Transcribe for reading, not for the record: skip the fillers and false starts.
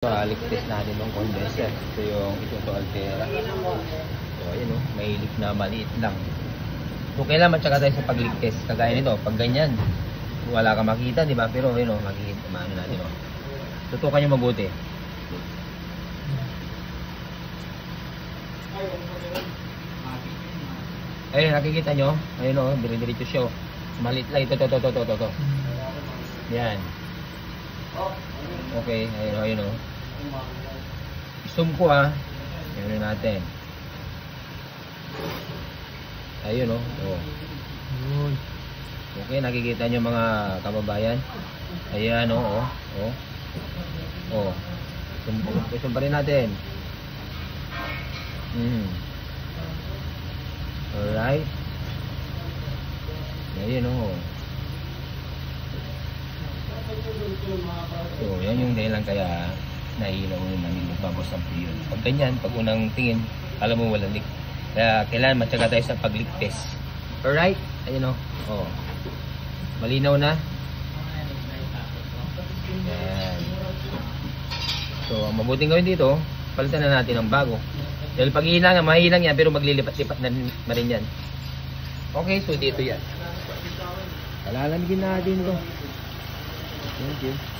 Ligpit natin ng condenser. Ito yung ito Altera. So ayun oh, may leak na maliit lang. So kailangan matyaga tayo sa pagligpit. Kagaya nito, pag ganyan, wala kang makita, di ba? Pero ayun oh, makikita maano natin oh. Tutukan niyo mabuti. Ayun, nakikita nyo? Ayun oh, dire-diretso siya oh. Maliit lang ito, to. Yan. Okay, ayun oh. Zoom ko ah. Ayun natin. Ayun oh. Okay, nakikita nyo mga kababayan. Ayan oh. Zoom pa rin natin. Alright. Ayun oh. So, yan yung dahilan kaya nailaw yung nagbabos ang priyon. Pag ganyan, pag unang tingin, alam mo walang leak. Kaya kailangan matyaga tayo sa pagligpis. Alright? Ayun o. Oh. Malinaw na. Yan. So, ang mabuting gawin dito, palitan na natin ang bago. Dahil pag hihilangan, mahihilang yan, pero maglilipat-lipat na rin yan. Okay, so dito yan. Palalamigin natin ito. Thank you.